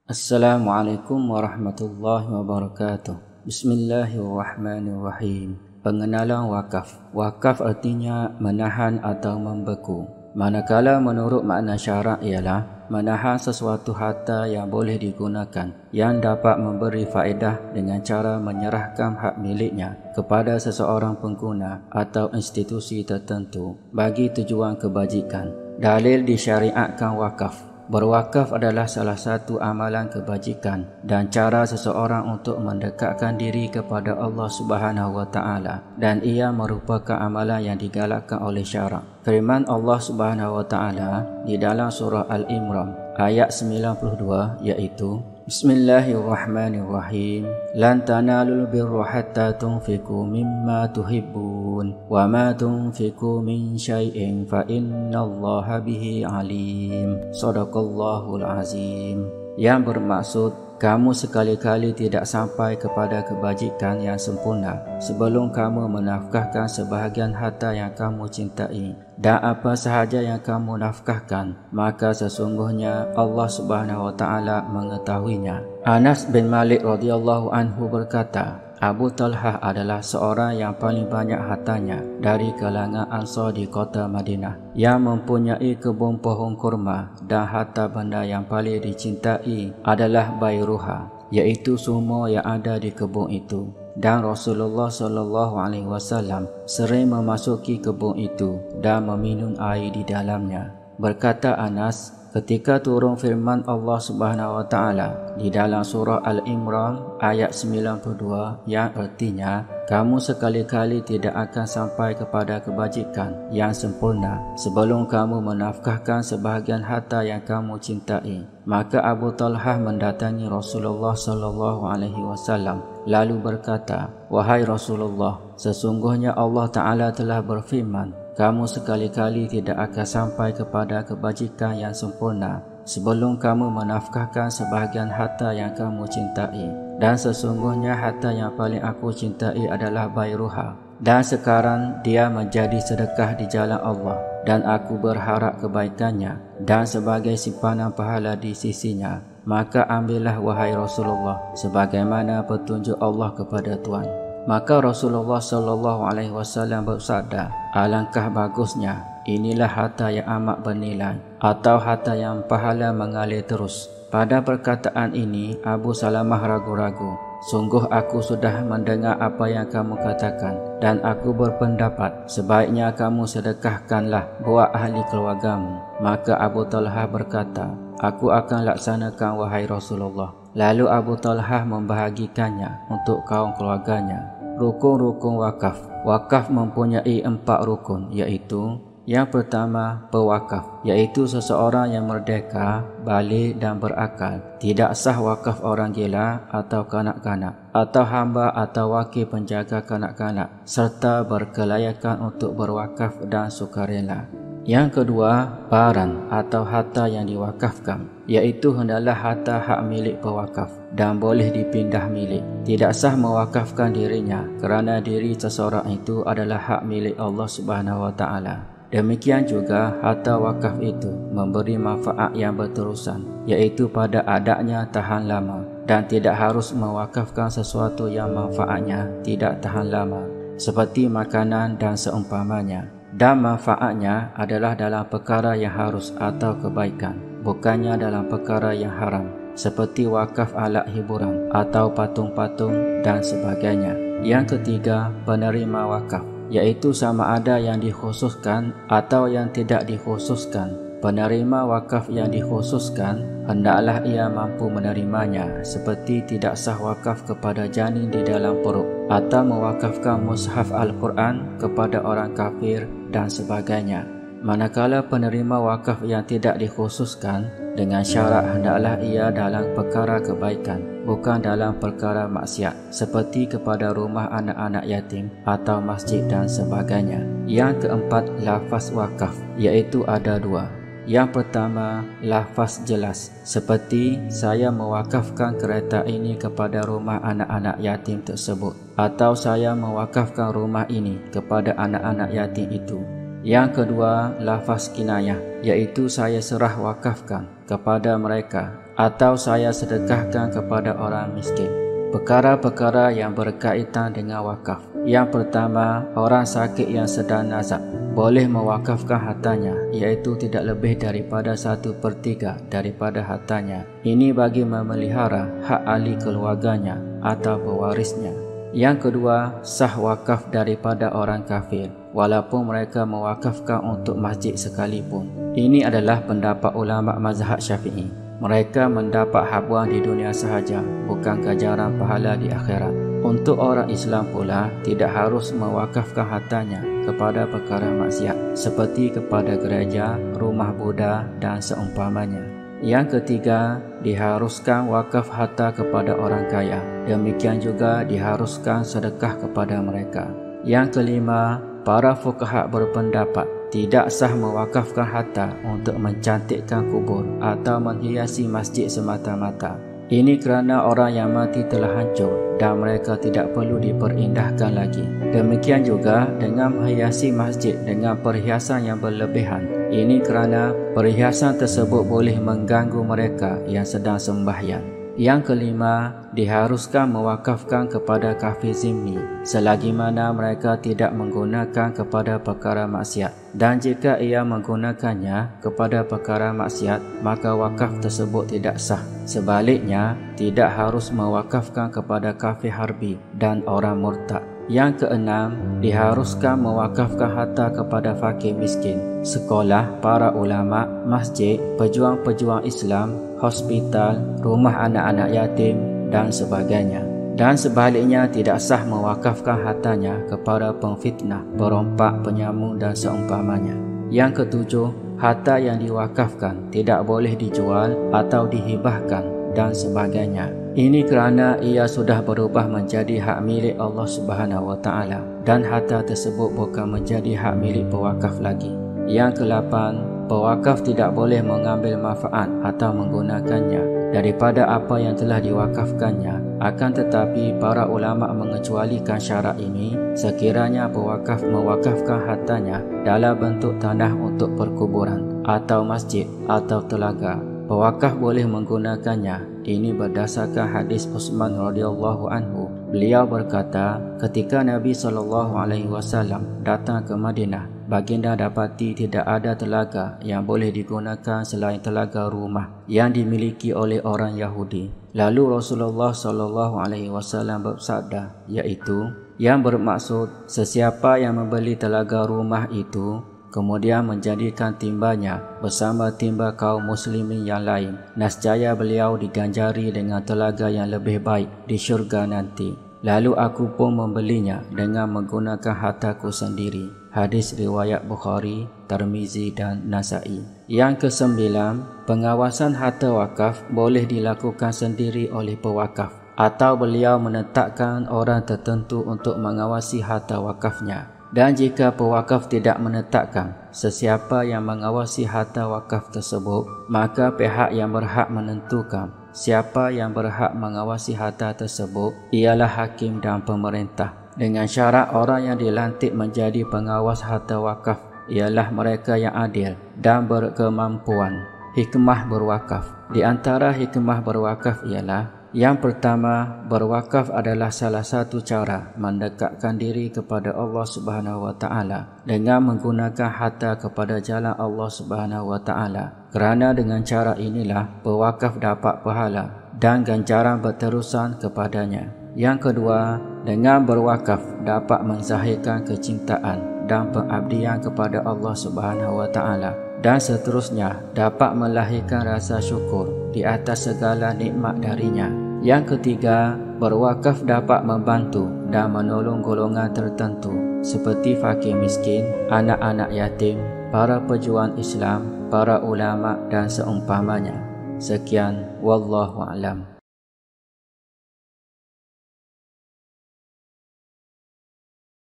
Assalamualaikum warahmatullahi wabarakatuh. Bismillahirrahmanirrahim. Pengenalan wakaf. Wakaf artinya menahan atau membeku. Manakala menurut makna syarak ialah menahan sesuatu harta yang boleh digunakan yang dapat memberi faedah dengan cara menyerahkan hak miliknya kepada seseorang pengguna atau institusi tertentu bagi tujuan kebajikan. Dalil disyariatkan wakaf. Berwakaf adalah salah satu amalan kebajikan dan cara seseorang untuk mendekatkan diri kepada Allah Subhanahu wa taala, dan ia merupakan amalan yang digalakkan oleh syarak. Firman Allah Subhanahu wa taala di dalam surah Al-Imran ayat 92 iaitu Bismillahirrahmanirrahim. Lan tanalul birra hatta tunfiqu mimma tuhibbun wa ma tunfiqu min syai'in fa innallaha bihi alim. Shadaqallahul azim. Yang bermaksud, kamu sekali-kali tidak sampai kepada kebajikan yang sempurna sebelum kamu menafkahkan sebahagian harta yang kamu cintai, dan apa sahaja yang kamu nafkahkan, maka sesungguhnya Allah Subhanahu wa taala mengetahuinya. Anas bin Malik radhiyallahu anhu berkata, Abu Talhah adalah seorang yang paling banyak hartanya dari kalangan Ansar di kota Madinah, yang mempunyai kebun pohon kurma, dan harta benda yang paling dicintai adalah bayruha, iaitu semua yang ada di kebun itu. Dan Rasulullah SAW sering memasuki kebun itu dan meminum air di dalamnya. Berkata Anas, ketika turun firman Allah Subhanahu wa taala di dalam surah Al-Imran ayat 92 yang artinya, kamu sekali-kali tidak akan sampai kepada kebajikan yang sempurna sebelum kamu menafkahkan sebahagian harta yang kamu cintai, maka Abu Talhah mendatangi Rasulullah SAW lalu berkata, wahai Rasulullah, sesungguhnya Allah Ta'ala telah berfirman, kamu sekali-kali tidak akan sampai kepada kebajikan yang sempurna sebelum kamu menafkahkan sebahagian harta yang kamu cintai, dan sesungguhnya harta yang paling aku cintai adalah bayruha, dan sekarang dia menjadi sedekah di jalan Allah, dan aku berharap kebaikannya dan sebagai simpanan pahala di sisinya. Maka ambillah wahai Rasulullah sebagaimana petunjuk Allah kepada Tuhan. Maka Rasulullah SAW bersabda, alangkah bagusnya, inilah harta yang amat bernilai, atau harta yang pahala mengalir terus. Pada perkataan ini Abu Salamah ragu-ragu. Sungguh aku sudah mendengar apa yang kamu katakan, dan aku berpendapat sebaiknya kamu sedekahkanlah buat ahli keluargamu. Maka Abu Talhah berkata, aku akan laksanakan wahai Rasulullah. Lalu Abu Talhah membahagikannya untuk kaum keluarganya. Rukun-rukun wakaf. Wakaf mempunyai 4 rukun, iaitu yang pertama, pewakaf, iaitu seseorang yang merdeka, balik dan berakal. Tidak sah wakaf orang gila atau kanak-kanak, atau hamba atau wakil penjaga kanak-kanak, serta berkelayakan untuk berwakaf dan sukarela. Yang kedua, baran atau harta yang diwakafkan, iaitu hendaklah harta hak milik pewakaf dan boleh dipindah milik. Tidak sah mewakafkan dirinya kerana diri seseorang itu adalah hak milik Allah Subhanahu wa taala. Demikian juga harta wakaf itu memberi manfaat yang berterusan, iaitu pada adanya tahan lama, dan tidak harus mewakafkan sesuatu yang manfaatnya tidak tahan lama, seperti makanan dan seumpamanya. Dan manfaatnya adalah dalam perkara yang harus atau kebaikan, bukannya dalam perkara yang haram, seperti wakaf alat hiburan atau patung-patung dan sebagainya. Yang ketiga, penerima wakaf, iaitu sama ada yang dikhususkan atau yang tidak dikhususkan. Penerima wakaf yang dikhususkan hendaklah ia mampu menerimanya, seperti tidak sah wakaf kepada janin di dalam perut, atau mewakafkan mushaf Al-Quran kepada orang kafir dan sebagainya. Manakala penerima wakaf yang tidak dikhususkan, dengan syarat hendaklah ia dalam perkara kebaikan, bukan dalam perkara maksiat, seperti kepada rumah anak-anak yatim atau masjid dan sebagainya. Yang keempat, lafaz wakaf, iaitu ada 2. Yang pertama, lafaz jelas, seperti saya mewakafkan kereta ini kepada rumah anak-anak yatim tersebut, atau saya mewakafkan rumah ini kepada anak-anak yatim itu. Yang kedua, lafaz kinayah, iaitu saya serah wakafkan kepada mereka, atau saya sedekahkan kepada orang miskin. Perkara-perkara yang berkaitan dengan wakaf. Yang pertama, orang sakit yang sedang nazak boleh mewakafkan hartanya, iaitu tidak lebih daripada 1/3 daripada hartanya. Ini bagi memelihara hak ahli keluarganya atau pewarisnya. Yang kedua, sah wakaf daripada orang kafir, walaupun mereka mewakafkan untuk masjid sekalipun. Ini adalah pendapat ulama mazhab Syafi'i. Mereka mendapat habuan di dunia sahaja, bukan ganjaran pahala di akhirat. Untuk orang Islam pula, tidak harus mewakafkan hartanya kepada perkara maksiat, seperti kepada gereja, rumah Buddha dan seumpamanya. Yang ketiga, diharuskan wakaf harta kepada orang kaya. Demikian juga diharuskan sedekah kepada mereka. Yang kelima, para fuqaha berpendapat tidak sah mewakafkan harta untuk mencantikkan kubur atau menghiasi masjid semata-mata. Ini kerana orang yang mati telah hancur dan mereka tidak perlu diperindahkan lagi. Demikian juga dengan menghiasi masjid dengan perhiasan yang berlebihan. Ini kerana perhiasan tersebut boleh mengganggu mereka yang sedang sembahyang. Yang kelima, diharuskan mewakafkan kepada kafir zimmi selagi mana mereka tidak menggunakan kepada perkara maksiat. Dan jika ia menggunakannya kepada perkara maksiat, maka wakaf tersebut tidak sah. Sebaliknya, tidak harus mewakafkan kepada kafir harbi dan orang murtad. Yang keenam, diharuskan mewakafkan harta kepada fakir miskin, sekolah, para ulama, masjid, pejuang-pejuang Islam, hospital, rumah anak-anak yatim dan sebagainya. Dan sebaliknya, tidak sah mewakafkan hartanya kepada pengfitnah, perompak, penyamun dan seumpamanya. Yang ketujuh, harta yang diwakafkan tidak boleh dijual atau dihibahkan dan sebagainya. Ini kerana ia sudah berubah menjadi hak milik Allah Subhanahu wa taala dan harta tersebut bukan menjadi hak milik pewakaf lagi. Yang kelapan, pewakaf tidak boleh mengambil manfaat atau menggunakannya daripada apa yang telah diwakafkannya. Akan tetapi para ulama mengecualikan syarat ini sekiranya pewakaf mewakafkan hartanya dalam bentuk tanah untuk perkuburan atau masjid atau telaga. Pewakaf boleh menggunakannya. Ini berdasarkan hadis Utsman radhiyallahu anhu. Beliau berkata, ketika Nabi SAW datang ke Madinah, baginda dapati tidak ada telaga yang boleh digunakan selain telaga rumah yang dimiliki oleh orang Yahudi. Lalu Rasulullah SAW bersabda, iaitu yang bermaksud sesiapa yang membeli telaga rumah itu kemudian menjadikan timbanya bersama timba kaum muslimin yang lain, nescaya beliau diganjari dengan telaga yang lebih baik di syurga nanti. Lalu aku pun membelinya dengan menggunakan hartaku sendiri. Hadis riwayat Bukhari, Tirmizi dan Nasa'i. Yang kesembilan, pengawasan harta wakaf boleh dilakukan sendiri oleh pewakaf atau beliau menetapkan orang tertentu untuk mengawasi harta wakafnya. Dan jika pewakaf tidak menetapkan sesiapa yang mengawasi harta wakaf tersebut, maka pihak yang berhak menentukan siapa yang berhak mengawasi harta tersebut ialah hakim dan pemerintah. Dengan syarat orang yang dilantik menjadi pengawas harta wakaf ialah mereka yang adil dan berkemampuan. Hikmah berwakaf. Di antara hikmah berwakaf ialah yang pertama, berwakaf adalah salah satu cara mendekatkan diri kepada Allah Subhanahu wa taala dengan menggunakan harta kepada jalan Allah Subhanahu wa taala. Kerana dengan cara inilah pewakaf dapat pahala dan ganjaran berterusan kepadanya. Yang kedua, dengan berwakaf dapat menzahirkan kecintaan dan pengabdian kepada Allah Subhanahu wa taala. Dan seterusnya dapat melahirkan rasa syukur di atas segala nikmat darinya. Yang ketiga, berwakaf dapat membantu dan menolong golongan tertentu seperti fakir miskin, anak-anak yatim, para pejuang Islam, para ulama dan seumpamanya. Sekian, wallahu a'lam.